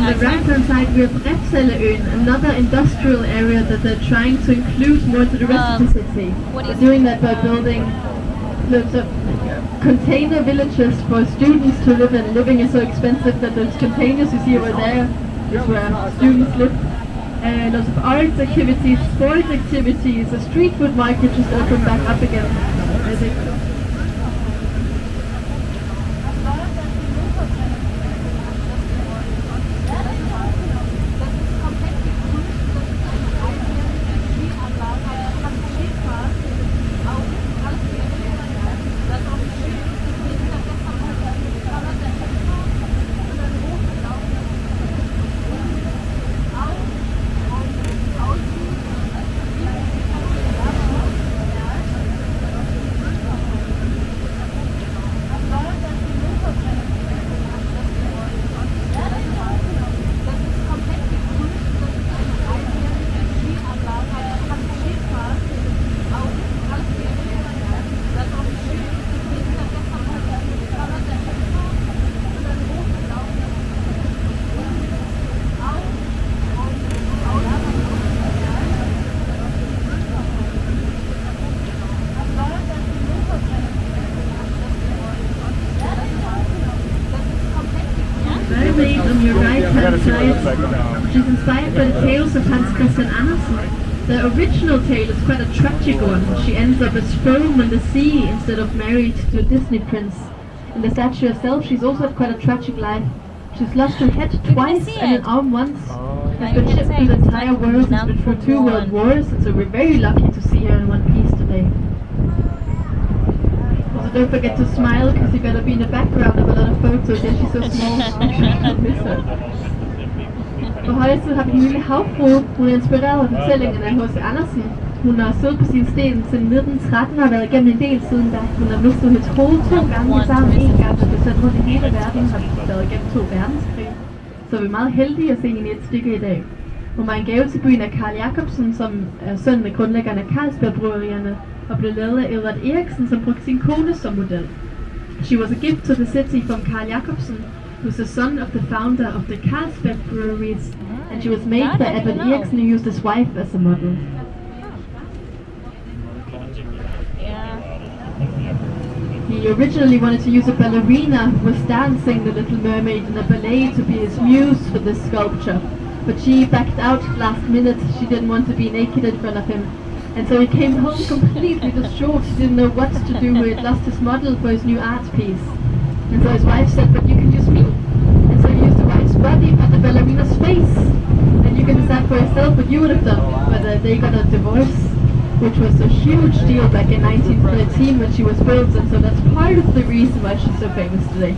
on the right-hand side we have Repselleøen, another industrial area that they're trying to include more to the rest of the city. They're doing that by building loads of container villages for students to live in. Living is so expensive that those containers you see over there is where students live. Lots of arts activities, sports activities, a street food market just opened back up again. I think. On your right-hand side, which is inspired by the tales of Hans Christian Andersen. The original tale is quite a tragic one. She ends up as foam in the sea instead of married to a Disney prince. In the statue herself, she's also had quite a tragic life. She's lost her head twice and an arm once. Has been shipped through the entire world, has been through 2 world wars, and so we're very lucky to see her in one piece today. Also, don't forget to smile because you're gonna be in the background of a lot of photos. Yeah, she's so small, you miss her. Og højtid har vi en lille havfrue. Hun er inspireret af fortællingen af H.C. Andersen. Hun har siddet på sin sten siden 1913 og har været igennem en del siden da. Hun har mistet et hoved 2 gange, sammen 1 gang, og det sendt rundt i hele verden, har været igennem 2 verdenskrige. Så vi er meget heldige at se hende i et stykke i dag. Hun var en gave til byen af Carl Jacobsen, som er søn af grundlæggerne af Carlsberg-bryggerierne, og blev lavet af Edvard Eriksen, som brugte sin kone som model. She was a gift to the city from Carl Jacobsen, who's the son of the founder of the Carlsberg breweries, and she was made by Edvard Eriksen, who used his wife as a model. He originally wanted to use a ballerina who was dancing the Little Mermaid in a ballet to be his muse for this sculpture, but she backed out last minute. She didn't want to be naked in front of him, and so he came home completely distraught. He didn't know what to do. He had lost his model for his new art piece. And so his wife said, but you can use me. And so he used the wife's body but the ballerina's face. And you can decide for yourself what you would have done, whether they got a divorce, which was a huge deal back in 1913 when she was built, and so that's part of the reason why she's so famous today.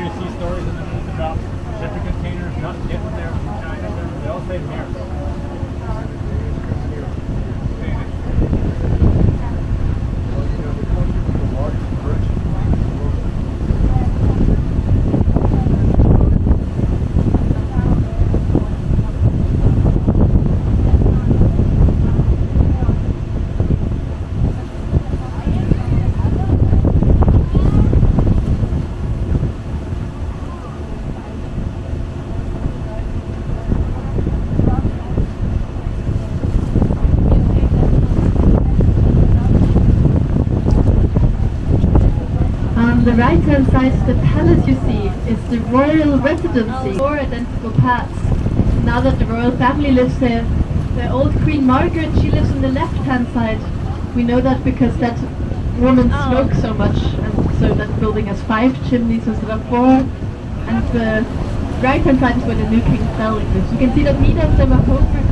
you see stories in the news about shipping containers not getting there from China, they all say miracles. On the right-hand side, the palace you see is the royal residency. Four identical paths. Now that the royal family lives there, the old Queen Margaret, she lives on the left-hand side. We know that because that woman smokes so much, and so that building has 5 chimneys instead of 4. And the right-hand side is where the new king fell lives. You can see that neither of them are home.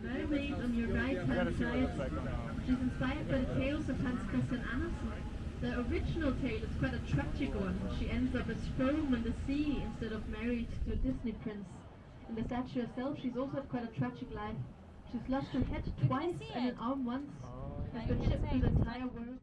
Waterways on your right-hand side, which is inspired by the tales of Hans Christian Andersen. The original tale is quite a tragic one. She ends up as foam in the sea instead of married to a Disney prince. In the statue herself, she's also had quite a tragic life. She's lost her head twice and an arm once, has been shipped through the entire world.